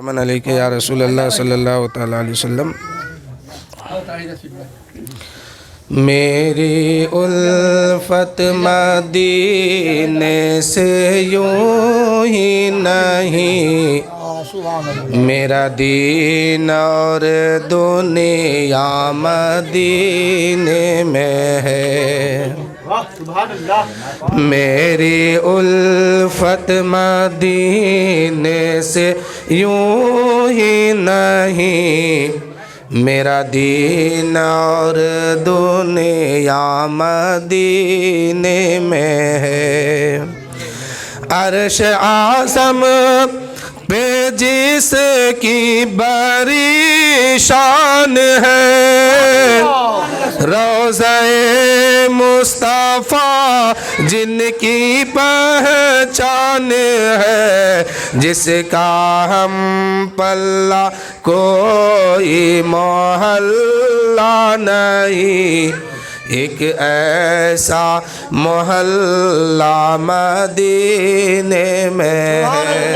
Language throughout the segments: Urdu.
من علیک یا رسول اللہ صلی اللہ تعالیٰ علیہ وسلم۔ میری الفت مدینے سے یوں ہی نہیں، میرا دین اور دنیا مدینے میں ہے۔ میری الفت مدینے سے یوں ہی نہیں، میرا دین اور دنیا مدینے میں ہے۔ عرش اعظم پہ جس کی بڑی شان ہے، روضہ مصطفیٰ جن کی پہچان ہے، جس کا ہم پلہ کوئی محلہ نہیں، ایک ایسا محلہ مدینے میں ہے۔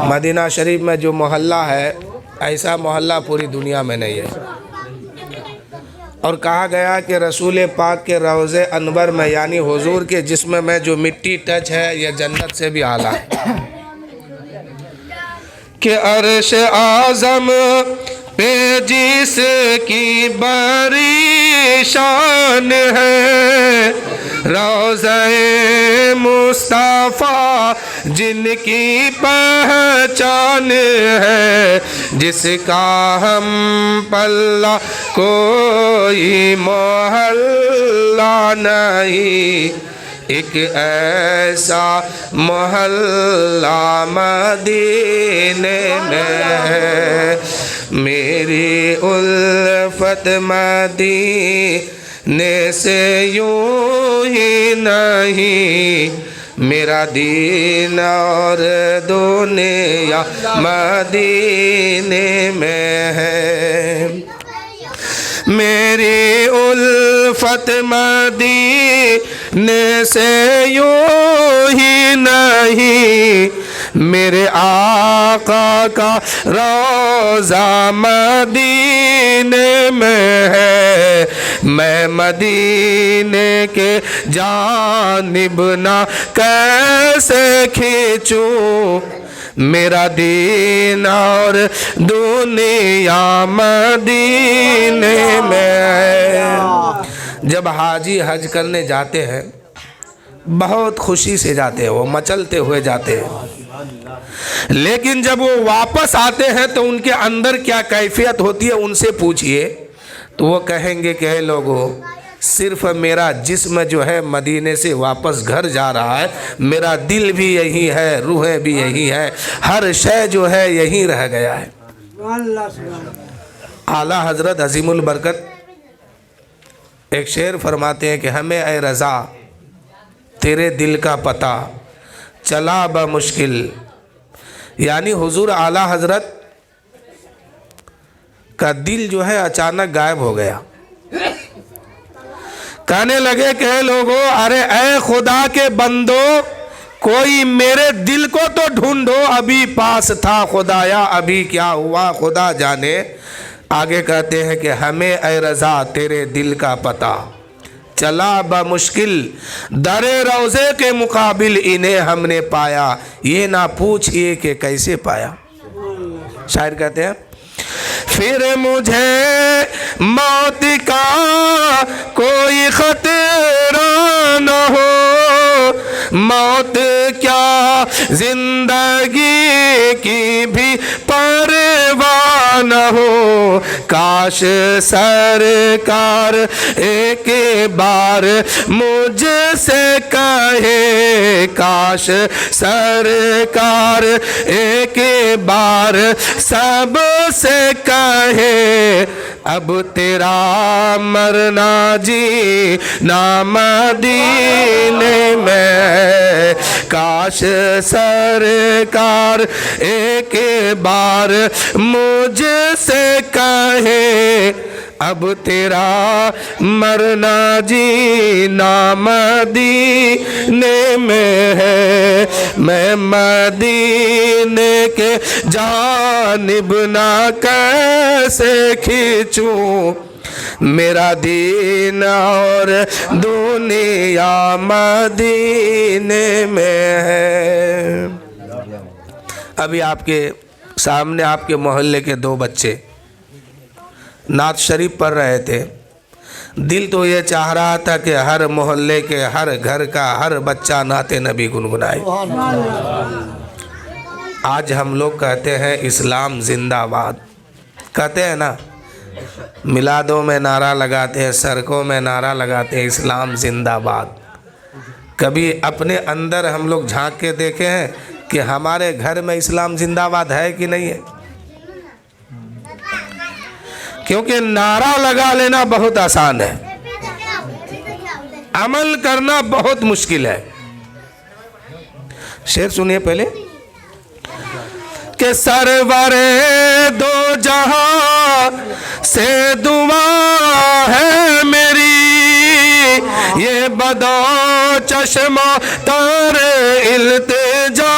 مدینہ شریف میں جو محلہ ہے، ایسا محلہ پوری دنیا میں نہیں ہے۔ اور کہا گیا کہ رسول پاک کے روضہ انور میں یعنی حضور کے جسم میں جو مٹی ٹچ ہے یہ جنت سے بھی اعلیٰ ہے۔ کہ عرش اعظم پہ جس کی بڑی شان ہے، روضہ مصطفیٰ جن کی پہچان ہے، جس کا ہم پلہ کوئی محلہ نہیں، ایک ایسا محلہ مدینے میں ہے۔ میری الفت مدینے سے یوں ہی نہیں، میرا دین اور دنیا مدینے میں ہے۔ میری الفت مدینے سے یوں ہی نہیں، میرے آقا کا روضہ مدینے میں ہے۔ میں مدینے کے جانب نہ کیسے کھینچوں، میرا دین اور دنیا مدینے میں ہے۔ جب حاجی حج کرنے جاتے ہیں بہت خوشی سے جاتے ہیں، وہ مچلتے ہوئے جاتے ہیں، لیکن جب وہ واپس آتے ہیں تو ان کے اندر کیا کیفیت ہوتی ہے ان سے پوچھئے تو وہ کہیں گے کہ اے لوگو، صرف میرا جسم جو ہے مدینے سے واپس گھر جا رہا ہے، میرا دل بھی یہی ہے، روح بھی یہی ہے، ہر شے جو ہے یہی رہ گیا ہے۔ اعلیٰ حضرت عظیم البرکت ایک شعر فرماتے ہیں کہ ہمیں اے رضا تیرے دل کا پتہ چلا بمشکل، یعنی حضور اعلیٰ حضرت کا دل جو ہے اچانک غائب ہو گیا۔ کہنے لگے کہ اے لوگو، ارے اے خدا کے بندو، کوئی میرے دل کو تو ڈھونڈو، ابھی پاس تھا خدایا، ابھی کیا ہوا خدا جانے۔ آگے کہتے ہیں کہ ہمیں اے رضا تیرے دل کا پتہ چلا بمشکل، در روضے کے مقابل انہیں ہم نے پایا، یہ نہ پوچھئے کہ کیسے پایا۔ شاعر کہتے ہیں پھر مجھے موت کا کوئی خطرہ نہ ہو، موت کیا زندگی کی بھی پرواہ نہ ہو، کاش سرکار ایک بار مجھ سے کہے، کاش سرکار ایک بار سب سے کہے، اب تیرا مرنا جی نا مدینے میں، کاش سرکار ایک بار مجھ سے کہے، اب تیرا مرنا جینا مدینے میں ہے، میں مدینے کے جانب نہ کیسے کھینچوں، میرا دین اور دنیا مدینے میں ہے۔ ابھی آپ کے سامنے آپ کے محلے کے 2 بچے نعت شریف پڑھ رہے تھے، دل تو یہ چاہ رہا تھا کہ ہر محلے کے ہر گھر کا ہر بچہ نعت نبی گنگنائے۔ آج ہم لوگ کہتے ہیں اسلام زندہ باد، کہتے ہیں نا، میلادوں میں نعرہ لگاتے ہیں، سڑکوں میں نعرہ لگاتے ہیں اسلام زندہ باد۔ کبھی اپنے اندر ہم لوگ جھانک کے دیکھے ہیں کہ ہمارے گھر میں اسلام زندہ باد ہے کہ نہیں ہے؟ کیونکہ نعرہ لگا لینا بہت آسان ہے، عمل کرنا بہت مشکل ہے۔ شعر سنیے پہلے کہ سرور دو جہاں سے دعا ہے میری، یہ بدو چشمہ تر التجا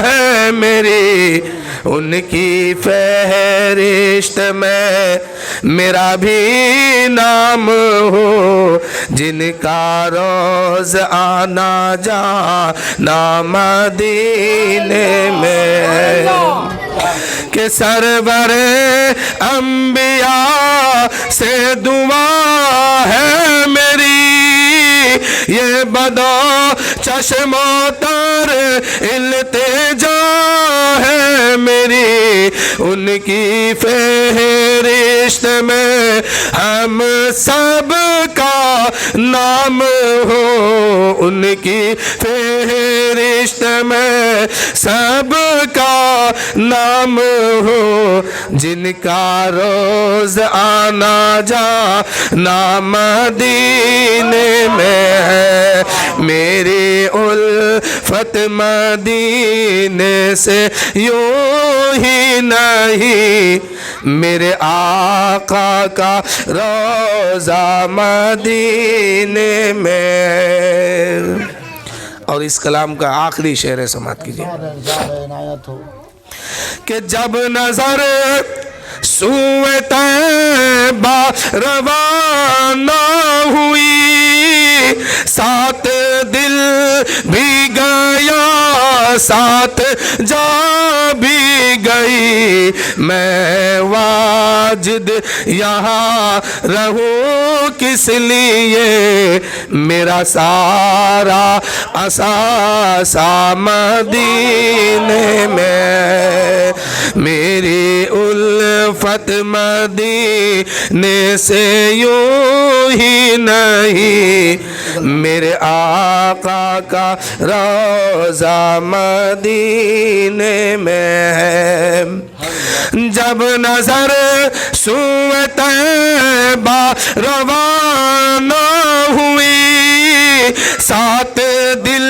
ہے میری، ان کی فہرست میں میرا بھی نام ہو، جن کا روز آنا جانا مدینے میں، کہ سرور انبیاء سے دعا ہے میری، یہ بدو چشموں تر التجا ہے میری، ان کی فہرست میں ہم سب کا نام ہو، ان کی فہرست میں سب کا نام ہو، جن کا روز آنا جانا مدینے میں ہے، میری الفت مدینے سے یوں ہی نہیں، میرے آقا کا روزہ مدینے میں۔ اور اس کلام کا آخری شعر سماعت کیجیے کہ جب نظر سوئے طیبہ روانہ ہوئی، ساتھ دل بھی گیا ساتھ جا بھی گئی، میں واجد یہاں رہوں کس لیے، میرا سارا اثاثہ مدینے میں، میری الفت مدینے سے یوں ہی نہیں، میرے آقا کا روزہ مدینے میں ہے۔ جب نظر سوئے طیبہ روانہ ہوئی، ساتھ دل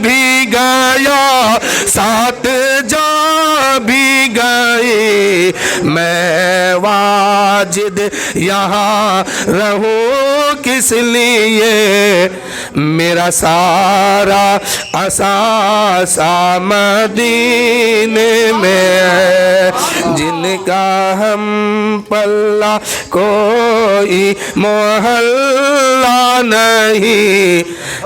بھی گیا ساتھ جا بھی گئی، میں واجد یہاں رہوں کس لیے، میرا سارا اثاثہ مدینے میں ہے، جن کا ہم پلہ کوئی محلہ نہیں،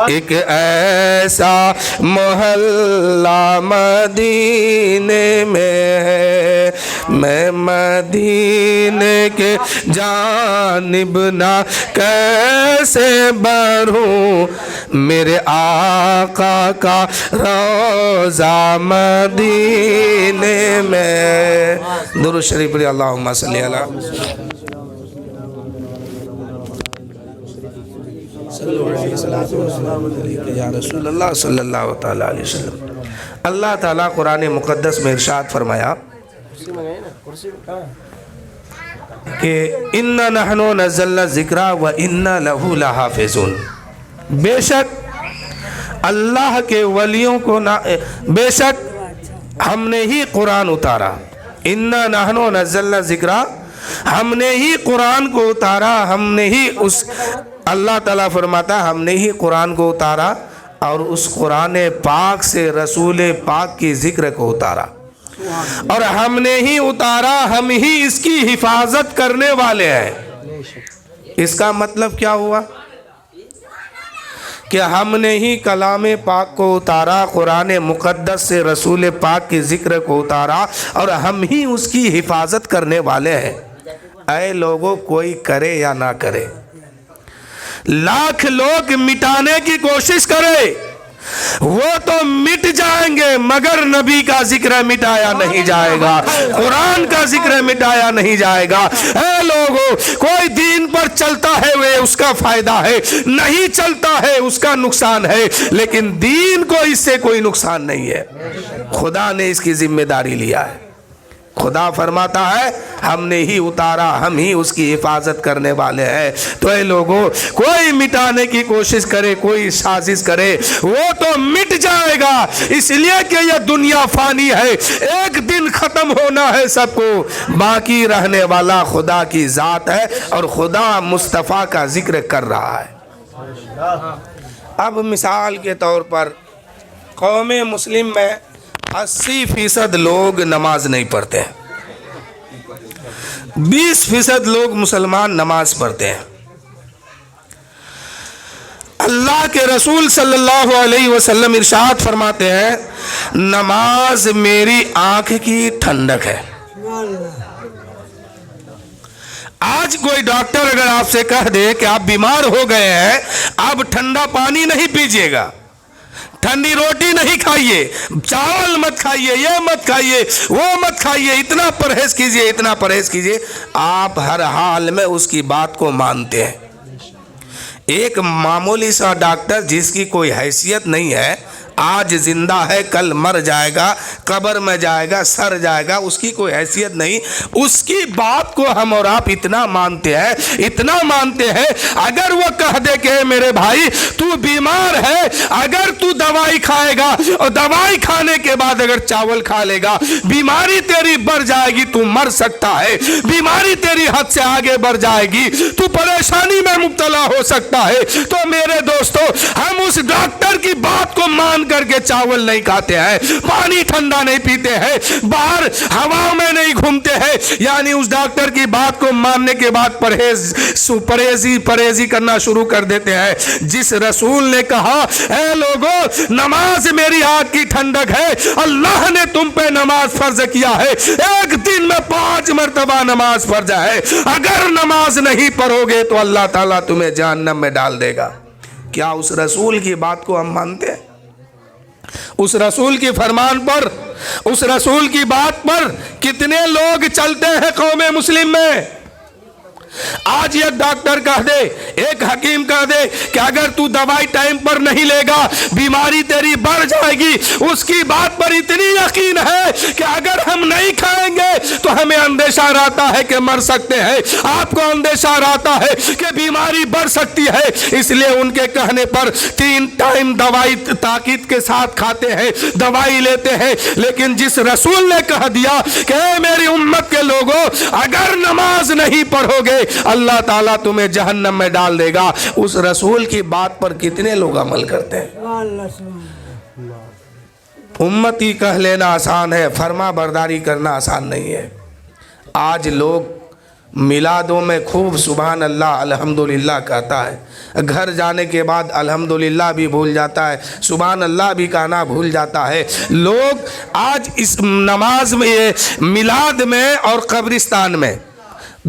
ایک ایسا محلہ مدینے میں ہے، میں مدینے کے جانب نہ کیسے بڑھوں، میرے آقا کا روزہ مدینے میں۔ درود شریف پڑھیے، اللہم صلی علی یا رسول اللہ صلی اللہ تعالی علیہ وسلم۔ اللہ تعالیٰ قرآن مقدس میں ارشاد فرمایا کہ اِنَّا نَحْنُ نَزَّلْنَا الذِّكْرَ وَإِنَّا لَهُ لَحَافِظُونَ، بے شک اللہ کے ولیوں کو بے شک ہم نے ہی قرآن اتارا، اِنَّا نَحْنُ نَزَّلْنَا الذِّكْرَ ہم نے ہی قرآن کو اتارا، ہم نے ہی اس اللہ تعالیٰ فرماتا ہم نے ہی قرآن کو اتارا اور اس قرآن پاک سے رسول پاک کی ذکر کو اتارا، اور ہم نے ہی اتارا، ہم ہی اس کی حفاظت کرنے والے ہیں۔ اس کا مطلب کیا ہوا کہ ہم نے ہی کلام پاک کو اتارا، قرآن مقدس سے رسول پاک کی ذکر کو اتارا، اور ہم ہی اس کی حفاظت کرنے والے ہیں۔ اے لوگوں، کوئی کرے یا نہ کرے، لاکھ لوگ مٹانے کی کوشش کرے، وہ تو مٹ جائیں گے مگر نبی کا ذکر مٹایا نہیں جائے گا، قرآن کا ذکر مٹایا نہیں جائے گا۔ اے لوگوں، کوئی دین پر چلتا ہے وہ اس کا فائدہ ہے، نہیں چلتا ہے اس کا نقصان ہے، لیکن دین کو اس سے کوئی نقصان نہیں ہے۔ خدا نے اس کی ذمہ داری لیا ہے۔ خدا فرماتا ہے ہم نے ہی اتارا، ہم ہی اس کی حفاظت کرنے والے ہیں۔ تو اے لوگوں، کوئی مٹانے کی کوشش کرے، کوئی سازش کرے، وہ تو مٹ جائے گا، اس لیے کہ یہ دنیا فانی ہے، ایک دن ختم ہونا ہے سب کو، باقی رہنے والا خدا کی ذات ہے، اور خدا مصطفیٰ کا ذکر کر رہا ہے۔ اب مثال کے طور پر قوم مسلم میں 80% لوگ نماز نہیں پڑھتے ہیں، 20% لوگ مسلمان نماز پڑھتے ہیں۔ اللہ کے رسول صلی اللہ علیہ وسلم ارشاد فرماتے ہیں نماز میری آنکھ کی ٹھنڈک ہے۔ آج کوئی ڈاکٹر اگر آپ سے کہہ دے کہ آپ بیمار ہو گئے ہیں، آپ ٹھنڈا پانی نہیں پیجیے گا، ٹھنڈی روٹی نہیں کھائیے، چاول مت کھائیے، یہ مت کھائیے، وہ مت کھائیے، اتنا پرہیز کیجئے، اتنا پرہیز کیجئے، آپ ہر حال میں اس کی بات کو مانتے ہیں۔ ایک معمولی سا ڈاکٹر جس کی کوئی حیثیت نہیں ہے، آج زندہ ہے، کل مر جائے گا، قبر میں جائے گا، سر جائے گا، اس کی کوئی حیثیت نہیں، اس کی بات کو ہم اور آپ اتنا مانتے ہیں، اتنا مانتے ہیں، اگر وہ کہہ دے کہ میرے بھائی تو بیمار ہے، اگر تو دوائی کھائے گا اور دوائی کھانے کے بعد اگر چاول کھا لے گا، بیماری تیری بڑھ جائے گی، تو مر سکتا ہے، بیماری تیری حد سے آگے بڑھ جائے گی، تو پریشانی میں مبتلا ہو سکتا ہے، تو میرے دوستو ہم اس ڈاکٹر کی بات کو مان کر کے چاول نہیں کھاتے ہیں، پانی ٹھنڈا نہیں پیتے ہیں، باہر ہوا میں نہیں گھومتے ہیں، یعنی اس ڈاکٹر کی بات کو ماننے کے بعد پرہیزی کرنا شروع کر دیتے ہیں۔ جس رسول نے کہا اے لوگوں نماز میری آنکھ کی ٹھنڈک ہے، اللہ نے تم پہ نماز فرض کیا ہے، ایک دن میں 5 مرتبہ نماز فرض ہے، اگر نماز نہیں پڑھو گے تو اللہ تعالیٰ تمہیں جہنم میں ڈال دے گا۔ کیا اس رسول کی بات کو ہم مانتے ہیں؟ اس رسول کی فرمان پر، اس رسول کی بات پر کتنے لوگ چلتے ہیں قوم مسلم میں؟ آج ایک ڈاکٹر کہہ دے، ایک حکیم کہہ دے کہ اگر تو دوائی ٹائم پر نہیں لے گا بیماری تیری بڑھ جائے گی، اس کی بات پر اتنی یقین ہے کہ اگر ہم نہیں کھائیں گے تو ہمیں اندیشہ رہتا ہے کہ مر سکتے ہیں، آپ کو اندیشہ رہتا ہے کہ بیماری بڑھ سکتی ہے، اس لیے ان کے کہنے پر 3 ٹائم دوائی تاکید کے ساتھ کھاتے ہیں، دوائی لیتے ہیں۔ لیکن جس رسول نے کہہ دیا کہ اے میری امت کے لوگوں اگر نماز نہیں پڑھو گے اللہ تعالیٰ تمہیں جہنم میں ڈال دے گا، اس رسول کی بات پر کتنے لوگ عمل کرتے ہیں؟ امتی کہہ لینا آسان ہے، فرما برداری کرنا آسان نہیں ہے۔ آج لوگ میلادوں میں خوب سبحان اللہ الحمدللہ کہتا ہے، گھر جانے کے بعد الحمدللہ بھی بھول جاتا ہے، سبحان اللہ بھی کہنا بھول جاتا ہے۔ لوگ آج اس نماز میں، میلاد میں اور قبرستان میں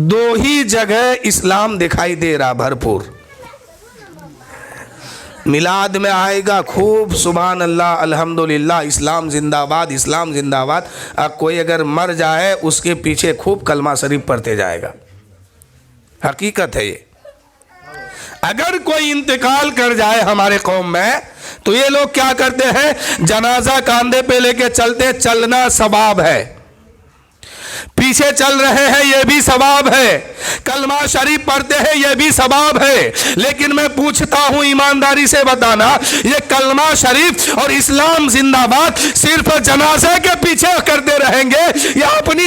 2 ہی جگہ اسلام دکھائی دے رہا بھرپور۔ میلاد میں آئے گا خوب سبحان اللہ الحمدللہ اسلام زندہ باد، اسلام زندہ باد، کوئی اگر مر جائے اس کے پیچھے خوب کلمہ شریف پڑھتے جائے گا۔ حقیقت ہے یہ۔ اگر کوئی انتقال کر جائے ہمارے قوم میں تو یہ لوگ کیا کرتے ہیں، جنازہ کاندھے پہ لے کے چلتے، چلنا ثواب ہے، پیچھے چل رہے ہیں یہ بھی ثواب ہے، کلمہ شریف پڑھتے ہیں یہ بھی ثواب ہے، لیکن میں پوچھتا ہوں ایمانداری سے بتانا، یہ کلمہ شریف اور اسلام زندہ باد صرف جنازے کے پیچھے کرتے رہیں گے یا اپنی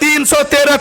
313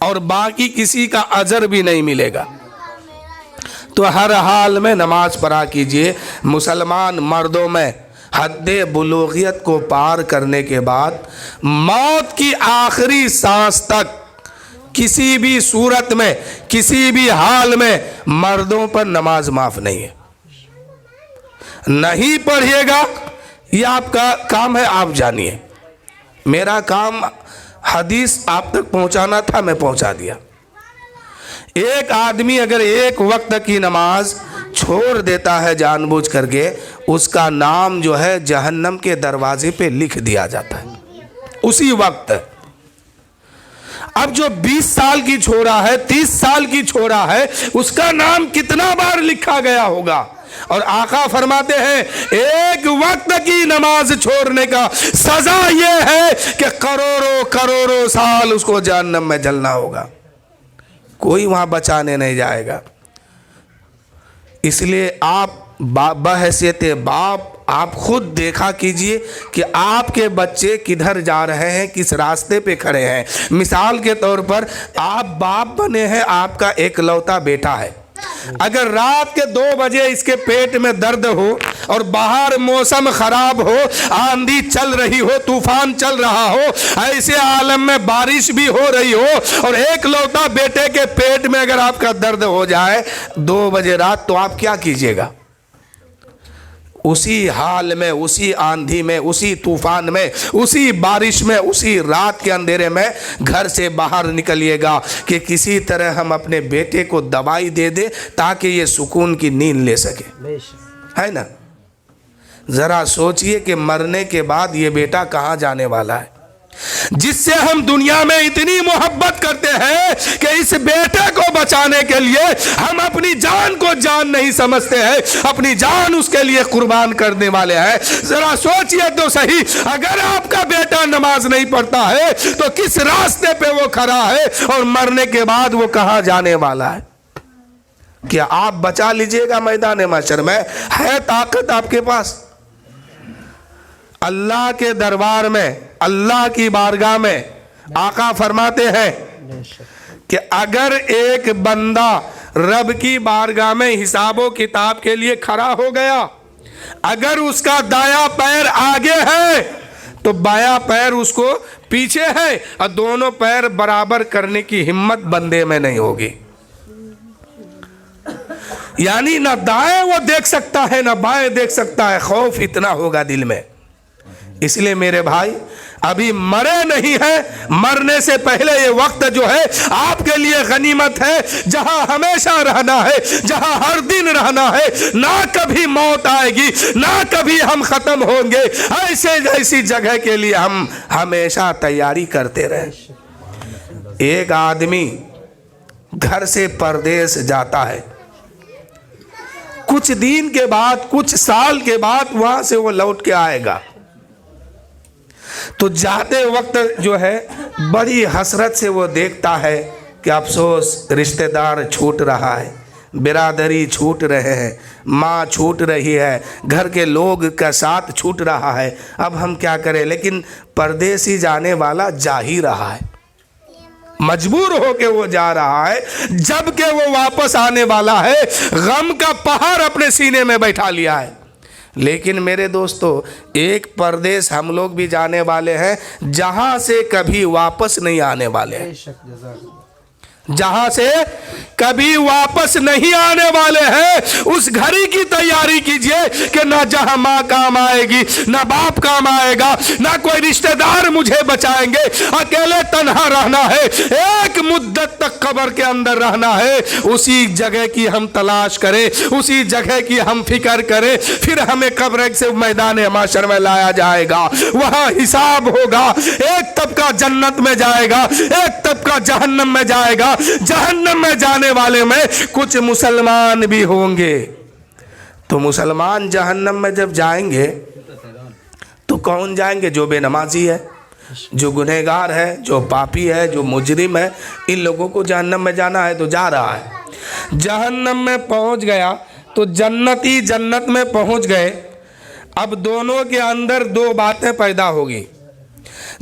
اور باقی کسی کا اجر بھی نہیں ملے گا۔ تو ہر حال میں نماز پڑھا کیجئے۔ مسلمان مردوں میں حد بلوغیت کو پار کرنے کے بعد موت کی آخری سانس تک کسی بھی صورت میں، کسی بھی حال میں مردوں پر نماز معاف نہیں ہے۔ نہیں پڑھیے گا، یہ آپ کا کام ہے، آپ جانیے۔ میرا کام حدیث آپ تک پہنچانا تھا، میں پہنچا دیا۔ ایک آدمی اگر ایک وقت کی نماز چھوڑ دیتا ہے جان بوجھ کر کے، اس کا نام جو ہے جہنم کے دروازے پہ لکھ دیا جاتا ہے اسی وقت۔ اب جو 20 سال کی چھوڑا ہے، 30 سال کی چھوڑا ہے، اس کا نام کتنا بار لکھا گیا ہوگا۔ اور آقا فرماتے ہیں ایک وقت کی نماز چھوڑنے کا سزا یہ ہے کہ کروڑوں کروڑوں سال اس کو جہنم میں جلنا ہوگا، کوئی وہاں بچانے نہیں جائے گا۔ اس لیے آپ بحیثیت باپ آپ خود دیکھا کیجئے کہ آپ کے بچے کدھر جا رہے ہیں، کس راستے پہ کھڑے ہیں۔ مثال کے طور پر آپ باپ بنے ہیں، آپ کا ایک لوتا بیٹا ہے، اگر رات کے 2 بجے اس کے پیٹ میں درد ہو اور باہر موسم خراب ہو، آندھی چل رہی ہو، طوفان چل رہا ہو، ایسے عالم میں بارش بھی ہو رہی ہو، اور ایک لوتا بیٹے کے پیٹ میں اگر آپ کا درد ہو جائے 2 بجے رات، تو آپ کیا کیجئے گا؟ اسی حال میں، اسی آندھی میں، اسی طوفان میں، اسی بارش میں، اسی رات کے اندھیرے میں گھر سے باہر نکلیے گا کہ کسی طرح ہم اپنے بیٹے کو دوائی دے دیں تاکہ یہ سکون کی نیند لے سکے، ہے نا؟ ذرا سوچئے کہ مرنے کے بعد یہ بیٹا کہاں جانے والا ہے، جس سے ہم دنیا میں اتنی محبت کرتے ہیں کہ اس بیٹے کو بچانے کے لیے ہم اپنی جان کو جان نہیں سمجھتے ہیں، اپنی جان اس کے لیے قربان کرنے والے ہیں۔ ذرا سوچئے تو صحیح، اگر آپ کا بیٹا نماز نہیں پڑھتا ہے تو کس راستے پہ وہ کھڑا ہے، اور مرنے کے بعد وہ کہاں جانے والا ہے؟ کیا آپ بچا لیجئے گا میدان محشر میں؟ ہے طاقت آپ کے پاس؟ اللہ کے دربار میں، اللہ کی بارگاہ میں آقا فرماتے ہیں کہ اگر ایک بندہ رب کی بارگاہ میں حساب و کتاب کے لیے کھڑا ہو گیا، اگر اس کا دایاں پیر آگے ہے تو بایاں پیر اس کو پیچھے ہے، اور دونوں پیر برابر کرنے کی ہمت بندے میں نہیں ہوگی۔ یعنی نہ دائیں وہ دیکھ سکتا ہے، نہ بائیں دیکھ سکتا ہے، خوف اتنا ہوگا دل میں۔ اس لیے میرے بھائی، ابھی مرے نہیں ہیں، مرنے سے پہلے یہ وقت جو ہے آپ کے لیے غنیمت ہے، جہاں ہمیشہ رہنا ہے، جہاں ہر دن رہنا ہے، نہ کبھی موت آئے گی، نہ کبھی ہم ختم ہوں گے، ایسی جگہ کے لیے ہم ہمیشہ تیاری کرتے رہیں۔ ایک آدمی گھر سے پردیس جاتا ہے، کچھ دن کے بعد، کچھ سال کے بعد وہاں سے وہ لوٹ کے آئے گا، تو جاتے وقت جو ہے بڑی حسرت سے وہ دیکھتا ہے کہ افسوس، رشتہ دار چھوٹ رہا ہے، برادری چھوٹ رہے ہیں، ماں چھوٹ رہی ہے، گھر کے لوگ کا ساتھ چھوٹ رہا ہے، اب ہم کیا کریں؟ لیکن پردیسی جانے والا جا ہی رہا ہے، مجبور ہو کے وہ جا رہا ہے، جب کہ وہ واپس آنے والا ہے، غم کا پہاڑ اپنے سینے میں بیٹھا لیا ہے۔ لیکن میرے دوستو، ایک پردیس ہم لوگ بھی جانے والے ہیں جہاں سے کبھی واپس نہیں آنے والے ہیں، جہاں سے کبھی واپس نہیں آنے والے ہیں۔ اس گھڑی کی تیاری کیجئے کہ نہ جہاں ماں کام آئے گی، نہ باپ کام آئے گا، نہ کوئی رشتہ دار مجھے بچائیں گے، اکیلے تنہا رہنا ہے، ایک مدت تک قبر کے اندر رہنا ہے۔ اسی جگہ کی ہم تلاش کریں، اسی جگہ کی ہم فکر کریں، پھر ہمیں قبر سے میدان محشر میں لایا جائے گا، وہاں حساب ہوگا، ایک طبقہ جنت میں جائے گا، ایک طبقہ جہنم میں جائے گا۔ جہنم میں جانے والے میں کچھ مسلمان بھی ہوں گے، تو مسلمان جہنم میں جب جائیں گے تو کون جائیں گے؟ جو بے نمازی ہے، جو گنہگار ہے، جو پاپی ہے، جو مجرم ہے، ان لوگوں کو جہنم میں جانا ہے تو جا رہا ہے۔ جہنم میں پہنچ گیا تو جنتی جنت میں پہنچ گئے، اب دونوں کے اندر 2 باتیں پیدا ہوگی۔